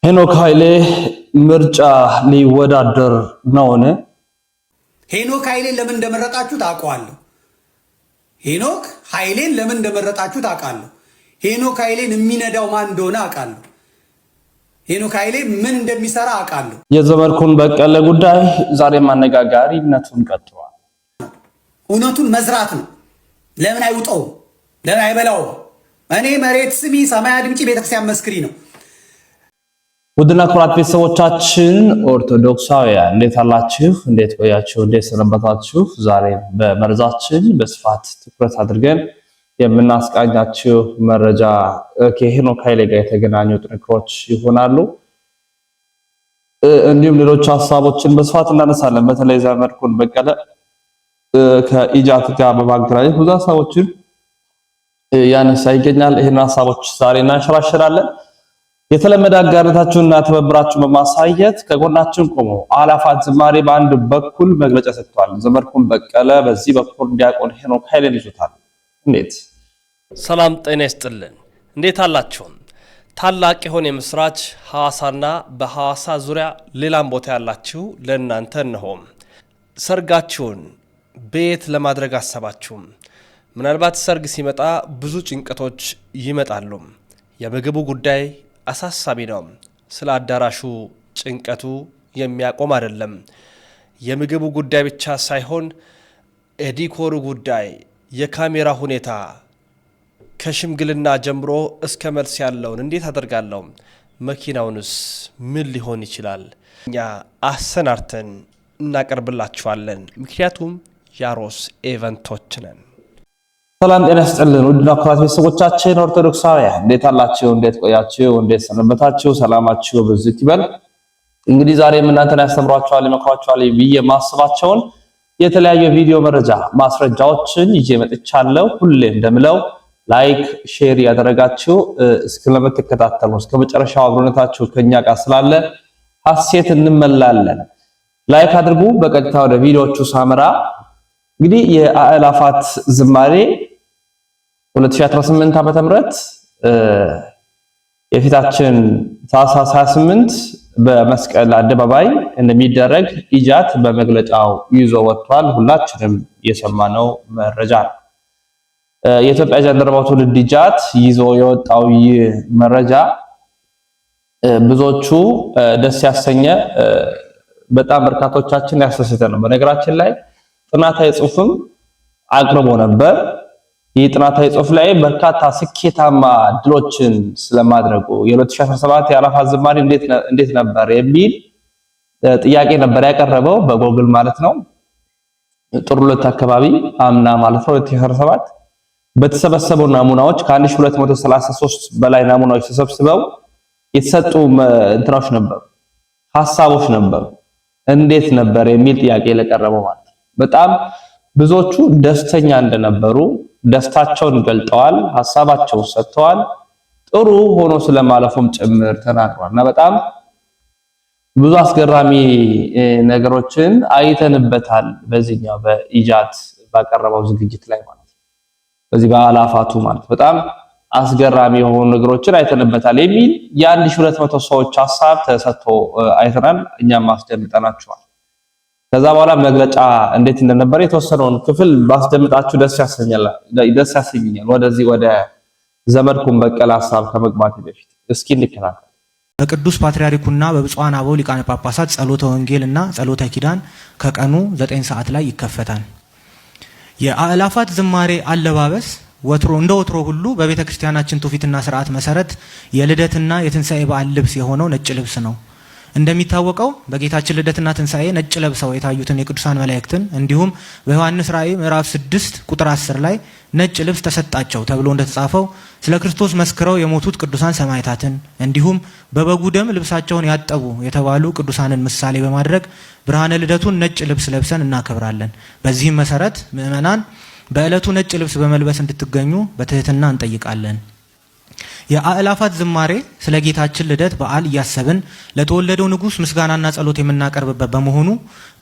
ሄኖክ ኃይሌ ምርጫ ሊወዳደር ነውን? ሄኖክ ኃይሌን ለምን እንደመረጣችሁ ታውቃለሁ። ሄኖክ ኃይሌን ለምን እንደመረጣችሁ ታውቃለሁ። ሄኖክ ኃይሌን የሚነዳው ማን እንደሆነ አውቃለሁ። ሄኖክ ኃይሌ ምን እንደሚሰራ አውቃለሁ። የዘመድኩን በቀለ ጉዳይ ዛሬም አነጋጋሪነቱን ቀጥሏል። እውነቱን መዝራት ነው። ለምን አይውጠውም? ለምን አይበላውም? እኔ መሬት ስሚ ሰማይ አድምጪ ቤተክርስቲያን መስክሪ ነው። ውድና ክቡራት ቤተሰቦቻችን ኦርቶዶክሳውያን እንዴት አላችሁ? እንዴት ቆያችሁ? እንዴት ሰነበታችሁ? ዛሬ በመረጃችን በስፋት ትኩረት አድርገን የምናስቃኛችሁ መረጃ ከሄኖክ ኃይሌ ጋር የተገናኙ ጥንቅሮች ይሆናሉ። እንዲሁም ሌሎች ሀሳቦችን በስፋት እናነሳለን። በተለይ ዘመድኩን በቀለ ከኢጃት ጋር በማገናኘት ብዙ ሀሳቦችን ያነሳ ይገኛል። ይህን ሀሳቦች ዛሬ እናንሸራሽራለን። የተለመደ አጋርነታችሁንና ትብብራችሁን በማሳየት ከጎናችን ቆሙ። አእላፋት ዝማሬ በአንድ በኩል መግለጫ ሰጥቷል። ዘመድኩን በቀለ በዚህ በኩል ዲያቆን ሄኖክ ኃይሌን ይዞታል። እንዴት ሰላም ጤና ይስጥልን። እንዴት አላችሁ? ታላቅ የሆነ የምስራች ሐዋሳና በሐዋሳ ዙሪያ ሌላም ቦታ ያላችሁ ለእናንተ እነሆም ሰርጋችሁን ቤት ለማድረግ አሰባችሁ። ምናልባት ሰርግ ሲመጣ ብዙ ጭንቀቶች ይመጣሉ። የምግቡ ጉዳይ አሳሳቢ ነው። ስለ አዳራሹ ጭንቀቱ የሚያቆም አይደለም። የምግቡ ጉዳይ ብቻ ሳይሆን የዲኮሩ ጉዳይ፣ የካሜራ ሁኔታ ከሽምግልና ጀምሮ እስከ መልስ ያለውን እንዴት አደርጋለሁ? መኪናውንስ ምን ሊሆን ይችላል? እኛ አሰናርተን እናቀርብላችኋለን። ምክንያቱም ያሮስ ኢቨንቶች ነን። ሰላም ጤና ይስጥልን ውድና ክቡራት ቤተሰቦቻችን ኦርቶዶክሳውያን እንዴት አላችሁ? እንዴት ቆያችሁ? እንዴት ሰነበታችሁ? ሰላማችሁ በዚህ ይበል። እንግዲህ ዛሬም እናንተን ያስተምሯችኋል፣ ይመክሯችኋል ብዬ ማስባቸውን የተለያዩ ቪዲዮ መረጃ ማስረጃዎችን ይዤ መጥቻለሁ። ሁሌ እንደምለው ላይክ ሼር ያደረጋችሁ እስከምትከታተሉ እስከ መጨረሻው አብሮነታችሁ ከኛ ጋር ስላለ ሐሴት እንመላለን። ላይክ አድርጉ። በቀጥታ ወደ ቪዲዮቹ ሳመራ እንግዲህ የአእላፋት ዝማሬ 2018 ዓመተ ምህረት የፊታችን ታኅሳስ 28 በመስቀል አደባባይ እንደሚደረግ ኢጃት በመግለጫው ይዞ ወጥቷል። ሁላችንም የሰማነው መረጃ ነው። የኢትዮጵያ ጃንደረባው ትውልድ ኢጃት ይዞ የወጣው ይህ መረጃ ብዙዎቹ ደስ ያሰኘ፣ በጣም በርካቶቻችን ያስደሰተ ነው። በነገራችን ላይ ጥናታዊ ጽሑፍም አቅርቦ ነበር። ይህ ጥናታዊ ጽሑፍ ላይ በርካታ ስኬታማ ድሎችን ስለማድረጉ የ2017 የአእላፋት ዝማሬ እንዴት ነበር የሚል ጥያቄ ነበር ያቀረበው በጎግል ማለት ነው። ጥር 2 አካባቢ አምና ማለት ነው 2017 በተሰበሰቡ ናሙናዎች ከ1233 በላይ ናሙናዎች ተሰብስበው የተሰጡ እንትራዎች ነበሩ፣ ሐሳቦች ነበሩ። እንዴት ነበር የሚል ጥያቄ ለቀረበው ማለት ነው። በጣም ብዙዎቹ ደስተኛ እንደነበሩ ደስታቸውን ገልጠዋል፣ ሐሳባቸውን ሰጥተዋል። ጥሩ ሆኖ ስለማለፉም ጭምር ተናግረዋል እና በጣም ብዙ አስገራሚ ነገሮችን አይተንበታል በዚህኛው በኢጃት ባቀረበው ዝግጅት ላይ ማለት ነው። በዚህ በአእላፋቱ ማለት በጣም አስገራሚ የሆኑ ነገሮችን አይተንበታል የሚል የ1200 ሰዎች ሐሳብ ተሰጥቶ አይተናል። እኛም አስደምጠናችኋል። ከዛ በኋላ መግለጫ እንዴት እንደነበረ የተወሰነውን ክፍል ባስደምጣችሁ ደስ ያሰኛል። ወደዚህ ወደ ዘመድኩን በቀለ ሐሳብ ከመግባት በፊት እስኪ እንከታተል። በቅዱስ ፓትርያርኩና በብፁዓን አበው ሊቃነ ጳጳሳት ጸሎተ ወንጌልና ጸሎተ ኪዳን ከቀኑ 9 ሰዓት ላይ ይከፈታል። የአእላፋት ዝማሬ አለባበስ እንደ ወትሮ ሁሉ በቤተ ክርስቲያናችን ትውፊትና ስርዓት መሰረት የልደትና የትንሣኤ በዓል ልብስ የሆነው ነጭ ልብስ ነው። እንደሚታወቀው በጌታችን ልደትና ትንሣኤ ነጭ ለብሰው የታዩትን የቅዱሳን መላእክትን እንዲሁም በዮሐንስ ራእይ ምዕራፍ 6 ቁጥር 10 ላይ ነጭ ልብስ ተሰጣቸው ተብሎ እንደተጻፈው ስለ ክርስቶስ መስክረው የሞቱት ቅዱሳን ሰማዕታትን እንዲሁም በበጉ ደም ልብሳቸውን ያጠቡ የተባሉ ቅዱሳንን ምሳሌ በማድረግ ብርሃነ ልደቱን ነጭ ልብስ ለብሰን እናከብራለን። በዚህም መሰረት ምዕመናን በዕለቱ ነጭ ልብስ በመልበስ እንድትገኙ በትህትና እንጠይቃለን። የአእላፋት ዝማሬ ስለ ጌታችን ልደት በዓል እያሰብን ለተወለደው ንጉሥ ምስጋናና ጸሎት የምናቀርብበት በመሆኑ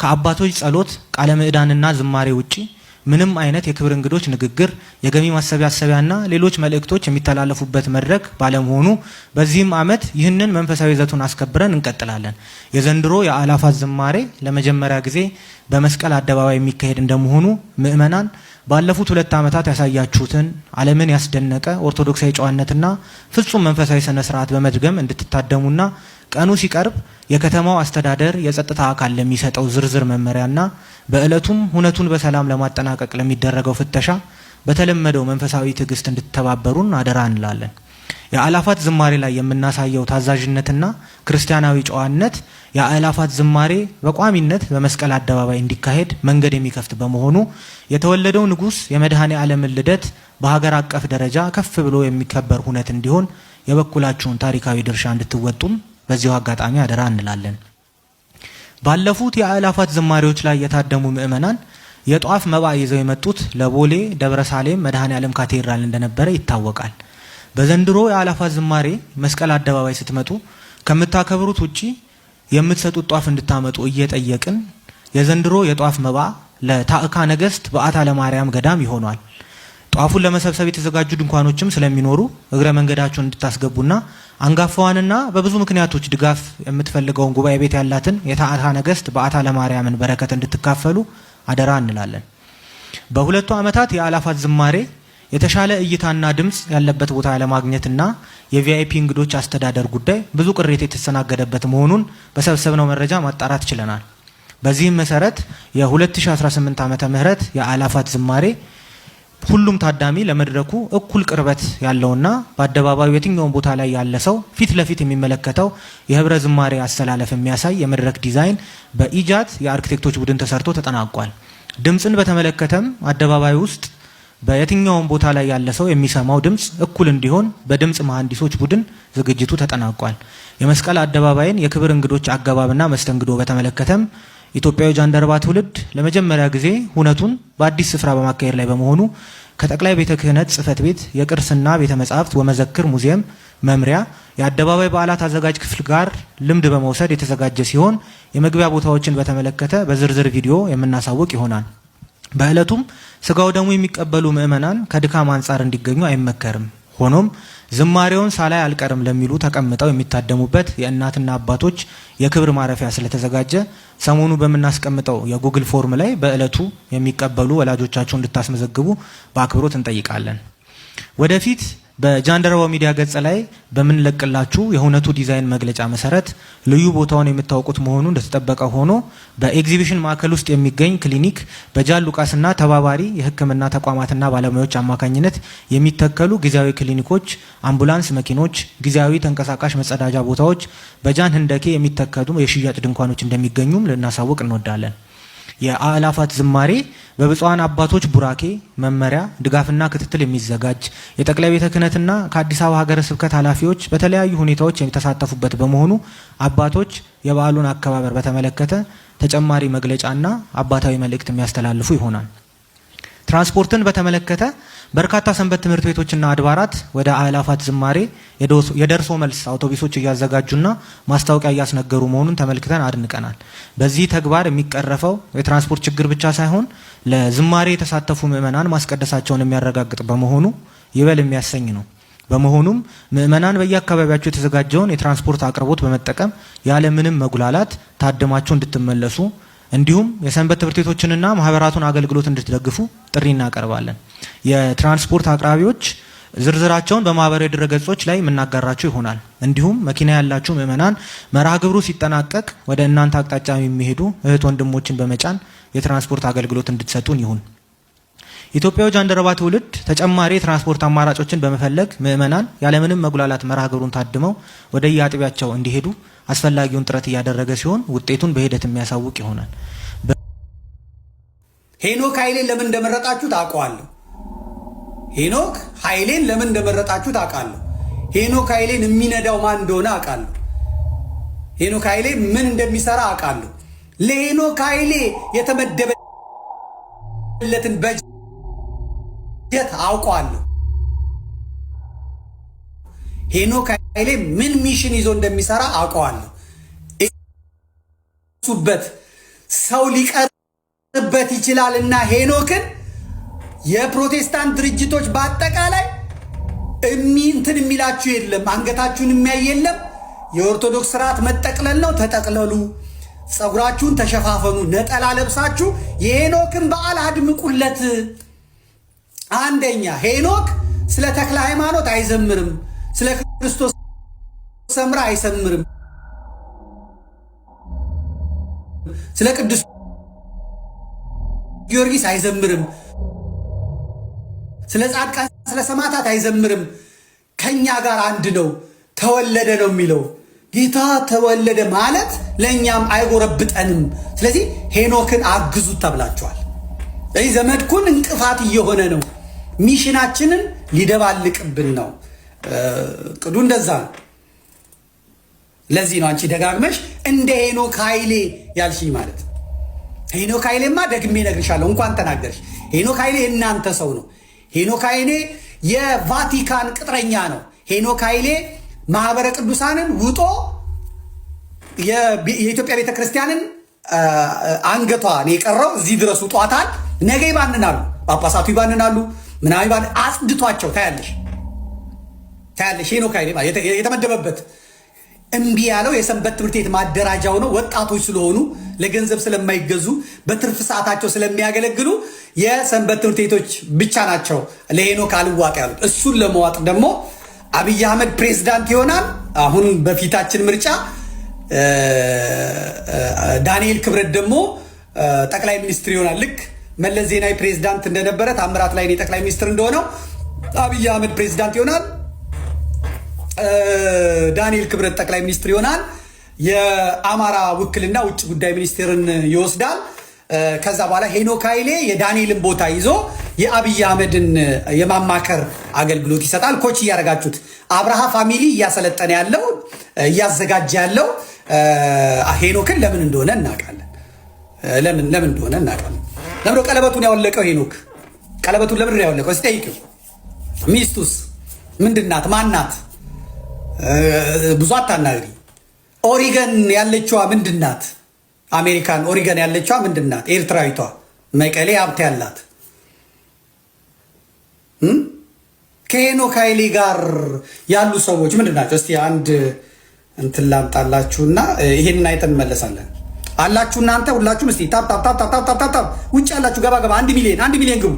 ከአባቶች ጸሎት ቃለ ምዕዳንና ዝማሬ ውጪ ምንም አይነት የክብር እንግዶች ንግግር፣ የገቢ ማሰባሰቢያና ሌሎች መልእክቶች የሚተላለፉበት መድረክ ባለመሆኑ በዚህም ዓመት ይህንን መንፈሳዊ ይዘቱን አስከብረን እንቀጥላለን። የዘንድሮ የአእላፋት ዝማሬ ለመጀመሪያ ጊዜ በመስቀል አደባባይ የሚካሄድ እንደመሆኑ ምእመናን ባለፉት 2 ዓመታት ያሳያችሁትን ዓለምን ያስደነቀ ኦርቶዶክሳዊ ጨዋነትና ፍጹም መንፈሳዊ ስነ ስርዓት በመድገም እንድትታደሙና ቀኑ ሲቀርብ የከተማው አስተዳደር የጸጥታ አካል ለሚሰጠው ዝርዝር መመሪያና በእለቱም ሁነቱን በሰላም ለማጠናቀቅ ለሚደረገው ፍተሻ በተለመደው መንፈሳዊ ትዕግስት እንድትተባበሩን አደራ እንላለን። የአእላፋት ዝማሬ ላይ የምናሳየው ታዛዥነትና ክርስቲያናዊ ጨዋነት የአእላፋት ዝማሬ በቋሚነት በመስቀል አደባባይ እንዲካሄድ መንገድ የሚከፍት በመሆኑ የተወለደው ንጉሥ የመድኃኔ ዓለምን ልደት በሀገር አቀፍ ደረጃ ከፍ ብሎ የሚከበር ሁነት እንዲሆን የበኩላችሁን ታሪካዊ ድርሻ እንድትወጡም በዚሁ አጋጣሚ አደራ እንላለን። ባለፉት የአእላፋት ዝማሬዎች ላይ የታደሙ ምእመናን የጧፍ መባ ይዘው የመጡት ለቦሌ ደብረ ሳሌም መድኃኔ ዓለም ካቴድራል እንደነበረ ይታወቃል። በዘንድሮ የአእላፋት ዝማሬ መስቀል አደባባይ ስትመጡ ከምታከብሩት ውጪ የምትሰጡት ጧፍ እንድታመጡ እየጠየቅን የዘንድሮ የጧፍ መባ ለታዕካ ነገስት በዓታ ለማርያም ገዳም ይሆናል። ጧፉን ለመሰብሰብ የተዘጋጁ ድንኳኖችም ስለሚኖሩ እግረ መንገዳችሁን እንድታስገቡና አንጋፋዋንና በብዙ ምክንያቶች ድጋፍ የምትፈልገውን ጉባኤ ቤት ያላትን የታዕካ ነገስት በዓታ ለማርያምን በረከት እንድትካፈሉ አደራ እንላለን። በሁለቱ ዓመታት የአእላፋት ዝማሬ የተሻለ እይታና ድምጽ ያለበት ቦታ ለማግኘትና የቪአይፒ እንግዶች አስተዳደር ጉዳይ ብዙ ቅሬታ የተስተናገደበት መሆኑን በሰብሰብነው መረጃ ማጣራት ችለናል። በዚህም መሰረት የ2018 ዓመተ ምህረት የአእላፋት ዝማሬ ሁሉም ታዳሚ ለመድረኩ እኩል ቅርበት ያለውና በአደባባዩ የትኛውን ቦታ ላይ ያለ ሰው ፊት ለፊት የሚመለከተው የህብረ ዝማሬ አስተላለፍ የሚያሳይ የመድረክ ዲዛይን በኢጃት የአርኪቴክቶች ቡድን ተሰርቶ ተጠናቋል። ድምጽን በተመለከተም አደባባዩ ውስጥ በየትኛውን ቦታ ላይ ያለ ሰው የሚሰማው ድምጽ እኩል እንዲሆን በድምጽ መሐንዲሶች ቡድን ዝግጅቱ ተጠናቋል። የመስቀል አደባባይን የክብር እንግዶች አገባብና መስተንግዶ በተመለከተም ኢትዮጵያዊ ጃንደረባ ትውልድ ለመጀመሪያ ጊዜ ሁነቱን በአዲስ ስፍራ በማካሄድ ላይ በመሆኑ ከጠቅላይ ቤተ ክህነት ጽሕፈት ቤት የቅርስና ቤተ መጻሕፍት ወመዘክር ሙዚየም መምሪያ የአደባባይ በዓላት አዘጋጅ ክፍል ጋር ልምድ በመውሰድ የተዘጋጀ ሲሆን የመግቢያ ቦታዎችን በተመለከተ በዝርዝር ቪዲዮ የምናሳውቅ ይሆናል። በእለቱም ስጋው ደሙ የሚቀበሉ ምእመናን ከድካም አንጻር እንዲገኙ አይመከርም። ሆኖም ዝማሬውን ሳላይ አልቀርም ለሚሉ ተቀምጠው የሚታደሙበት የእናትና አባቶች የክብር ማረፊያ ስለተዘጋጀ ሰሞኑ በምናስቀምጠው የጉግል ፎርም ላይ በእለቱ የሚቀበሉ ወላጆቻቸው እንድታስመዘግቡ በአክብሮት እንጠይቃለን። ወደፊት በጃንደረባው ሚዲያ ገጽ ላይ በምንለቅላችሁ የሁነቱ ዲዛይን መግለጫ መሰረት ልዩ ቦታውን የምታውቁት መሆኑ እንደተጠበቀ ሆኖ በኤግዚቢሽን ማዕከል ውስጥ የሚገኝ ክሊኒክ በጃን ሉቃስና ተባባሪ የሕክምና ተቋማትና ባለሙያዎች አማካኝነት የሚተከሉ ጊዜያዊ ክሊኒኮች፣ አምቡላንስ መኪኖች፣ ጊዜያዊ ተንቀሳቃሽ መጸዳጃ ቦታዎች፣ በጃን ህንደኬ የሚተከሉ የሽያጭ ድንኳኖች እንደሚገኙም ልናሳውቅ እንወዳለን። የአእላፋት ዝማሬ በብፁዓን አባቶች ቡራኬ መመሪያ ድጋፍና ክትትል የሚዘጋጅ የጠቅላይ ቤተ ክህነትና ከአዲስ አበባ ሀገረ ስብከት ኃላፊዎች በተለያዩ ሁኔታዎች የተሳተፉበት በመሆኑ አባቶች የበዓሉን አከባበር በተመለከተ ተጨማሪ መግለጫና አባታዊ መልእክት የሚያስተላልፉ ይሆናል። ትራንስፖርትን በተመለከተ በርካታ ሰንበት ትምህርት ቤቶችና አድባራት ወደ አእላፋት ዝማሬ የደርሶ መልስ አውቶቡሶች እያዘጋጁና ማስታወቂያ እያስነገሩ መሆኑን ተመልክተን አድንቀናል። በዚህ ተግባር የሚቀረፈው የትራንስፖርት ችግር ብቻ ሳይሆን ለዝማሬ የተሳተፉ ምእመናን ማስቀደሳቸውን የሚያረጋግጥ በመሆኑ ይበል የሚያሰኝ ነው። በመሆኑም ምእመናን በየአካባቢያቸው የተዘጋጀውን የትራንስፖርት አቅርቦት በመጠቀም ያለምንም መጉላላት ታድማቸው እንድትመለሱ እንዲሁም የሰንበት ትምህርት ቤቶችንና ማህበራቱን አገልግሎት እንድትደግፉ ጥሪ እናቀርባለን። የትራንስፖርት አቅራቢዎች ዝርዝራቸውን በማህበራዊ ድረገጾች ላይ የምናጋራቸው ይሆናል። እንዲሁም መኪና ያላችሁ ምእመናን መርሃ ግብሩ ሲጠናቀቅ ወደ እናንተ አቅጣጫ የሚሄዱ እህት ወንድሞችን በመጫን የትራንስፖርት አገልግሎት እንድትሰጡን ይሁን። ኢትዮጵያዊ ጃንደረባ ትውልድ ተጨማሪ የትራንስፖርት አማራጮችን በመፈለግ ምእመናን ያለምንም መጉላላት መርሃ ግብሩን ታድመው ወደ የአጥቢያቸው እንዲሄዱ አስፈላጊውን ጥረት እያደረገ ሲሆን ውጤቱን በሂደት የሚያሳውቅ ይሆናል። ሄኖክ ኃይሌን ለምን እንደመረጣችሁ ታውቃለሁ። ሄኖክ ኃይሌን ለምን እንደመረጣችሁ ታውቃለሁ። ሄኖክ ኃይሌን የሚነዳው ማን እንደሆነ አውቃለሁ። ሄኖክ ኃይሌ ምን እንደሚሰራ አውቃለሁ። ለሄኖክ ኃይሌ የተመደበለትን በጀት አውቀዋለሁ። ሄኖክ ኃይሌ ምን ሚሽን ይዞ እንደሚሰራ አውቀዋለሁ። እሱበት ሰው ሊቀርበት ይችላልና ሄኖክን የፕሮቴስታንት ድርጅቶች በአጠቃላይ እንትን የሚላችሁ የለም፣ አንገታችሁን የሚያይ የለም። የኦርቶዶክስ ስርዓት መጠቅለል ነው። ተጠቅለሉ፣ ጸጉራችሁን ተሸፋፈኑ፣ ነጠላ ለብሳችሁ የሄኖክን በዓል አድምቁለት። አንደኛ ሄኖክ ስለ ተክለ ሃይማኖት አይዘምርም፣ ስለ ክርስቶስ ሰምራ አይሰምርም፣ ስለ ቅዱስ ጊዮርጊስ አይዘምርም፣ ስለ ጻድቃን ስለ ሰማዕታት አይዘምርም። ከኛ ጋር አንድ ነው፣ ተወለደ ነው የሚለው። ጌታ ተወለደ ማለት ለእኛም አይጎረብጠንም። ስለዚህ ሄኖክን አግዙት ተብላችኋል። ስለዚህ ዘመድኩን እንቅፋት እየሆነ ነው፣ ሚሽናችንን ሊደባልቅብን ነው። ቅዱ እንደዛ ነው። ለዚህ ነው አንቺ ደጋግመሽ እንደ ሄኖክ ኃይሌ ያልሽኝ ማለት ነው። ሄኖክ ኃይሌማ ደግሜ እነግርሻለሁ፣ እንኳን ተናገርሽ። ሄኖክ ኃይሌ እናንተ ሰው ነው። ሄኖክ ኃይሌ የቫቲካን ቅጥረኛ ነው። ሄኖክ ኃይሌ ማህበረ ቅዱሳንን ውጦ የኢትዮጵያ ቤተክርስቲያንን አንገቷን የቀረው እዚህ ድረስ ውጧታል። ነገ ይባንናሉ፣ ጳጳሳቱ ይባንናሉ፣ ምናምን አጽድቷቸው ታያለሽ። ሄኖክ ኃይሌ የተመደበበት እምቢ ያለው የሰንበት ትምህርት ቤት ማደራጃው ነው። ወጣቶች ስለሆኑ ለገንዘብ ስለማይገዙ በትርፍ ሰዓታቸው ስለሚያገለግሉ የሰንበት ትምህርት ቤቶች ብቻ ናቸው ለሄኖክ አልዋጥ ያሉት። እሱን ለመዋጥ ደግሞ አብይ አህመድ ፕሬዝዳንት ይሆናል። አሁን በፊታችን ምርጫ ዳንኤል ክብረት ደግሞ ጠቅላይ ሚኒስትር ይሆናል። ልክ መለስ ዜናዊ ፕሬዝዳንት እንደነበረ ታምራት ላይኔ ጠቅላይ ሚኒስትር እንደሆነው አብይ አህመድ ፕሬዝዳንት ይሆናል። ዳንኤል ክብረት ጠቅላይ ሚኒስትር ይሆናል። የአማራ ውክልና ውጭ ጉዳይ ሚኒስቴርን ይወስዳል። ከዛ በኋላ ሄኖክ ኃይሌ የዳንኤልን ቦታ ይዞ የአብይ አህመድን የማማከር አገልግሎት ይሰጣል። ኮች እያደረጋችሁት አብርሃ ፋሚሊ እያሰለጠነ ያለው እያዘጋጀ ያለው ሄኖክን ለምን እንደሆነ እናውቃለን። ለምን እንደሆነ እናውቃለን። ለምን ቀለበቱን ያወለቀው ሄኖክ ቀለበቱን ለምን ነው ያወለቀው? እስቲ ጠይቂው። ሚስቱስ ምንድናት? ማናት? ብዙ አታናግሪ። ኦሪገን ያለችዋ ምንድናት? አሜሪካን ኦሪገን ያለችዋ ምንድናት? ኤርትራዊቷ መቀሌ ሀብት ያላት ከሄኖክ ኃይሌ ጋር ያሉ ሰዎች ምንድናቸው? እስቲ አንድ እንትን ላምጣላችሁና ይሄንን አይተን እንመለሳለን። አላችሁ እናንተ ሁላችሁም እስቲ ታፕ ውጭ ያላችሁ ገባ 1 ሚሊዮን ግቡ።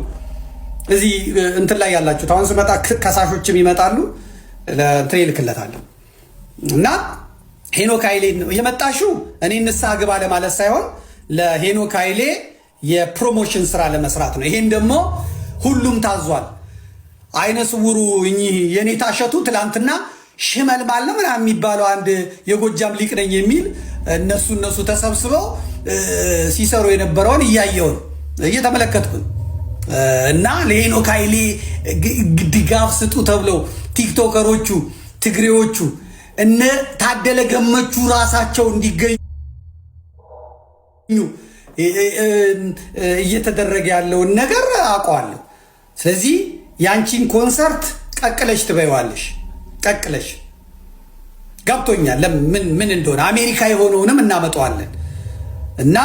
እዚህ እንትን ላይ ያላችሁት አሁን ስመጣ ከሳሾችም ይመጣሉ። ለእንትን ይልክለታለሁ እና ሄኖክ ኃይሌ የመጣሽው እኔ ንስሐ ግባ ለማለት ሳይሆን ለሄኖክ ኃይሌ የፕሮሞሽን ስራ ለመስራት ነው። ይሄን ደግሞ ሁሉም ታዟል። አይነ ስውሩ እኚህ የኔታ እሸቱ ትላንትና ሽመልማል ነው ምናምን የሚባለው አንድ የጎጃም ሊቅ ነኝ የሚል እነሱ ተሰብስበው ሲሰሩ የነበረውን እያየውን እየተመለከትኩን እና ለሄኖክ ኃይሌ ድጋፍ ስጡ ተብለው ቲክቶከሮቹ ትግሬዎቹ እነ ታደለ ገመቹ ራሳቸው እንዲገኙ እየተደረገ ያለውን ነገር አውቀዋለሁ። ስለዚህ ያንቺን ኮንሰርት ቀቅለሽ ትበይዋለሽ። ቀቅለሽ ገብቶኛል ምን እንደሆነ አሜሪካ የሆነውንም እናመጣዋለን እና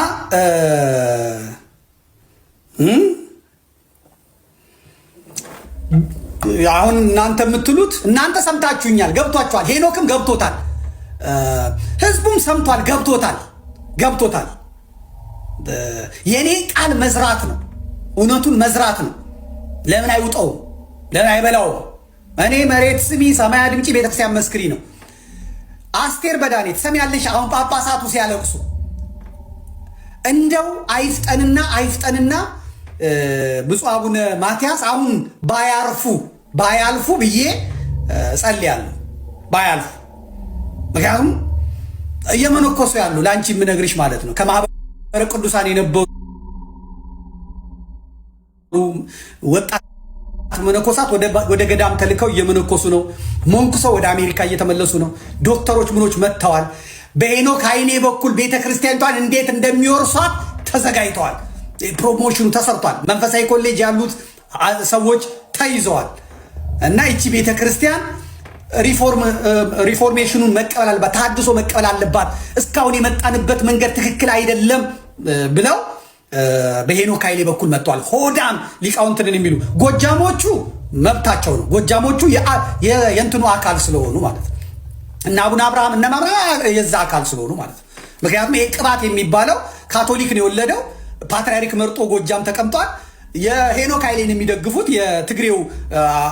አሁን እናንተ የምትሉት እናንተ ሰምታችሁኛል፣ ገብቷችኋል። ሄኖክም ገብቶታል፣ ህዝቡም ሰምቷል፣ ገብቶታል። የኔ ቃል መዝራት ነው፣ እውነቱን መዝራት ነው። ለምን አይውጠው? ለምን አይበላው? እኔ መሬት ስሚ ሰማይ አድምጪ ቤተክርስቲያን መስክሪ ነው። አስቴር በዳኔ ትሰሚያለሽ? አሁን ጳጳሳቱ ሲያለቅሱ እንደው አይፍጠንና ብፁዕ አቡነ ማትያስ አሁን ባያልፉ ብዬ ጸልያለሁ። ባያልፉ ምክንያቱም እየመነኮሱ ያሉ ለአንቺ የምነግርሽ ማለት ነው ከማህበረ ቅዱሳን የነበሩ ወጣት መነኮሳት ወደ ገዳም ተልከው እየመነኮሱ ነው። መንኩሰው ወደ አሜሪካ እየተመለሱ ነው። ዶክተሮች ምኖች መጥተዋል። በሄኖክ ኃይሌ በኩል ቤተክርስቲያኒቷን እንዴት እንደሚወርሷት ተዘጋጅተዋል። ፕሮሞሽኑ ተሰርቷል። መንፈሳዊ ኮሌጅ ያሉት ሰዎች ተይዘዋል እና ይቺ ቤተክርስቲያን ሪፎርሜሽኑን መቀበል አለባት፣ ታድሶ መቀበል አለባት። እስካሁን የመጣንበት መንገድ ትክክል አይደለም ብለው በሄኖክ ኃይሌ በኩል መጥቷል። ሆዳም ሊቃውንትን የሚሉ ጎጃሞቹ መብታቸው ነው። ጎጃሞቹ የእንትኑ አካል ስለሆኑ ማለት ነው እና አቡነ አብርሃም እና ማብርሃም የዛ አካል ስለሆኑ ማለት ነው። ምክንያቱም ይሄ ቅባት የሚባለው ካቶሊክ ነው የወለደው። ፓትርያርክ መርጦ ጎጃም ተቀምጧል። የሄኖክ ኃይሌን የሚደግፉት የትግሬው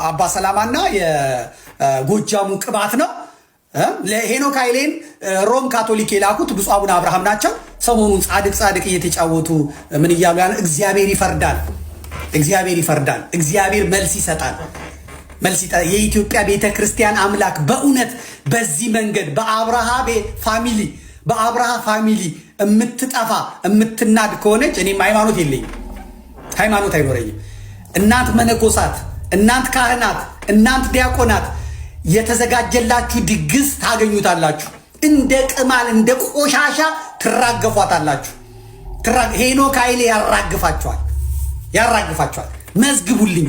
አባ ሰላማና የጎጃሙ ቅባት ነው። ለሄኖክ ኃይሌን ሮም ካቶሊክ የላኩት ብፁዕ አቡነ አብርሃም ናቸው። ሰሞኑን ጻድቅ እየተጫወቱ ምን እያሉ ያን እግዚአብሔር ይፈርዳል፣ እግዚአብሔር ይፈርዳል፣ እግዚአብሔር መልስ ይሰጣል፣ የኢትዮጵያ ቤተክርስቲያን አምላክ በእውነት በዚህ መንገድ በአብርሃ ፋሚሊ የምትጠፋ የምትናድ ከሆነች እኔም ሃይማኖት የለኝም፣ ሃይማኖት አይኖረኝም። እናንት መነኮሳት፣ እናንት ካህናት፣ እናንት ዲያቆናት የተዘጋጀላችሁ ድግስ ታገኙታላችሁ። እንደ ቅማል እንደ ቆሻሻ ትራገፏታላችሁ። ሄኖክ ኃይሌ ያራግፋችኋል። መዝግቡልኝ።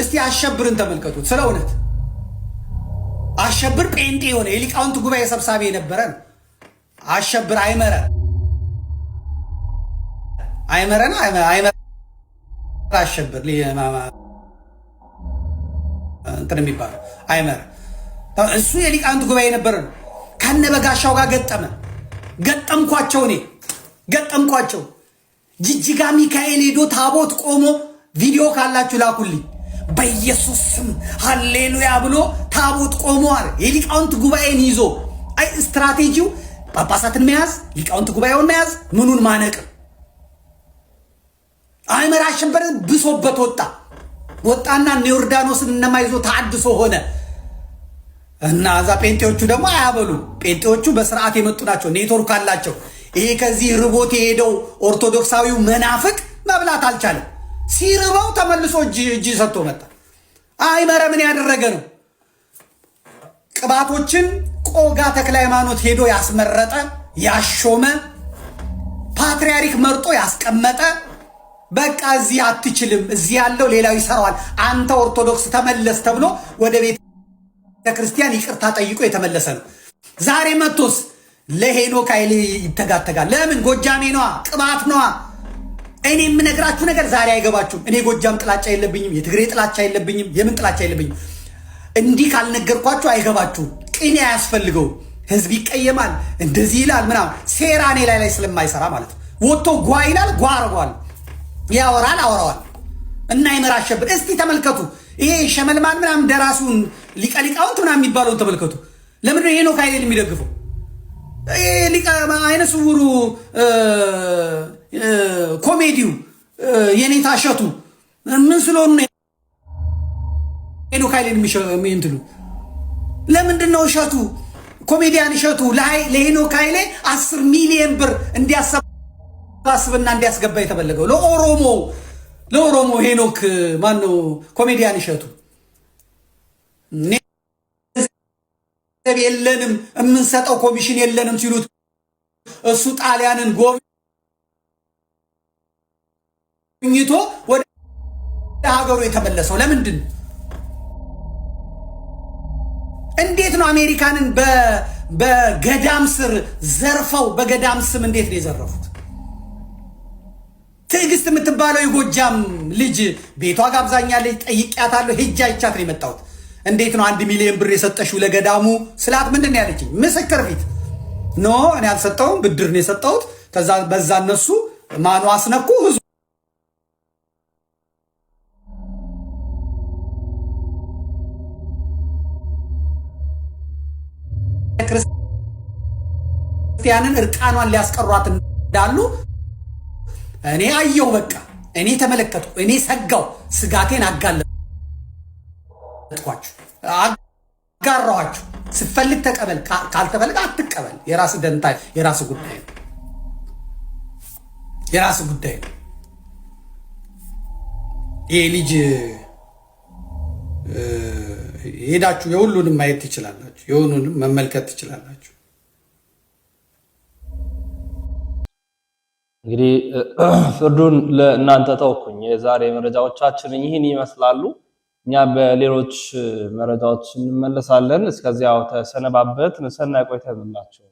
እስቲ አሸብርን ተመልከቱት። ስለ እውነት አሸብር ጴንጤ የሆነ የሊቃውንት ጉባኤ ሰብሳቢ የነበረ ነው። አሸብር አይመረ አሸብር እንትን የሚባለው አይመረ እሱ የሊቃውንት ጉባኤ የነበረ ነው። ከነበጋሻው ጋር ገጠምኳቸው። ጅጅጋ ሚካኤል ሄዶ ታቦት ቆሞ ቪዲዮ ካላችሁ ላኩልኝ። በኢየሱስ ስም ሃሌሉያ ብሎ ታቦት ቆሟል። የሊቃውንት ጉባኤን ይዞ ስትራቴጂው ጳጳሳትን መያዝ፣ ሊቃውንት ጉባኤውን መያዝ፣ ምኑን ማነቅ። አይመር አሸበር ብሶበት ወጣና ዮርዳኖስን እነማይዞ ታድሶ ሆነ እና እዛ ጴንጤዎቹ ደግሞ አያበሉ። ጴንጤዎቹ በስርዓት የመጡ ናቸው፣ ኔትወርክ አላቸው። ይሄ ከዚህ ርቦት የሄደው ኦርቶዶክሳዊው መናፍቅ መብላት አልቻለም። ሲርበው ተመልሶ እጅ ሰጥቶ መጣ። አይመረ ምን ያደረገ ነው? ቅባቶችን ቆጋ ተክለ ሃይማኖት ሄዶ ያስመረጠ ያሾመ ፓትርያርክ መርጦ ያስቀመጠ። በቃ እዚህ አትችልም፣ እዚህ ያለው ሌላው ይሰራዋል፣ አንተ ኦርቶዶክስ ተመለስ ተብሎ ወደ ቤተ ክርስቲያን ይቅርታ ጠይቆ የተመለሰ ነው። ዛሬ መጥቶስ ለሄኖክ ኃይሌ ይተጋተጋል። ለምን? ጎጃሜ ነዋ፣ ቅባት ነዋ። እኔ የምነግራችሁ ነገር ዛሬ አይገባችሁም። እኔ ጎጃም ጥላቻ የለብኝም፣ የትግሬ ጥላቻ የለብኝም፣ የምን ጥላቻ የለብኝም። እንዲህ ካልነገርኳችሁ አይገባችሁም። ቅኔ አያስፈልገው። ህዝብ ይቀየማል፣ እንደዚህ ይላል ምናምን። ሴራ እኔ ላይ ስለማይሰራ ማለት ነው። ወጥቶ ጓ ይላል፣ ጓ አርጓል፣ ያወራል፣ አወራዋል። እና አይመር አሸብር እስቲ ተመልከቱ። ይሄ ሸመልማል ምናምን ደራሲውን ሊቀሊቃውንት ምናምን የሚባለውን ተመልከቱ። ለምን ነው ሄኖክ ኃይሌን የሚደግፈው? አይነ ስውሩ ኮሜዲው የኔታ እሸቱ ምን ስለሆኑ ሄኖክ ኃይሌን የሚንትሉ? ለምንድን ነው እሸቱ ኮሜዲያን እሸቱ ለሄኖክ ኃይሌ 10 ሚሊዮን ብር እንዲያሰባስብና እንዲያስገባ የተፈለገው? ለኦሮሞ ሄኖክ ማነው ኮሜዲያን እሸቱ የለንም የምንሰጠው ኮሚሽን የለንም ሲሉት እሱ ጣሊያንን ጎብኝቶ ወደ ሀገሩ የተመለሰው ለምንድን? እንዴት ነው አሜሪካንን በገዳም ስር ዘርፈው በገዳም ስም እንዴት ነው የዘረፉት? ትዕግስት የምትባለው የጎጃም ልጅ ቤቷ ጋብዛኛለች፣ ጠይቂያታለሁ፣ ሄጄ አይቻት ነው የመጣሁት። እንዴት ነው 1 ሚሊዮን ብር የሰጠሽው ለገዳሙ ስላት ምንድን ነው ያለችኝ? ምስክር ፊት ኖ እኔ አልሰጠሁም፣ ብድር ነው የሰጠሁት። ከዛ በዛ እነሱ ማኑ አስነኩ። ህዝቡ ክርስቲያንን እርቃኗን ሊያስቀሯት እንዳሉ እኔ አየሁ። በቃ እኔ ተመለከትኩ፣ እኔ ሰጋው፣ ስጋቴን አጋራኋችሁ። ስትፈልግ ተቀበል፣ ካልተፈልግ አትቀበል። የራስ ደንታ፣ የራስ ጉዳይ ነው፣ የራስ ጉዳይ ነው። ይሄ ልጅ ሄዳችሁ የሁሉንም ማየት ትችላላችሁ፣ የሁሉንም መመልከት ትችላላችሁ። እንግዲህ ፍርዱን ለእናንተ ተወኩኝ። የዛሬ መረጃዎቻችን ይህን ይመስላሉ። እኛ በሌሎች መረጃዎች እንመለሳለን። እስከዚያው ተሰነባበት። ሰናይ ቆይታ ይሁንላችሁ።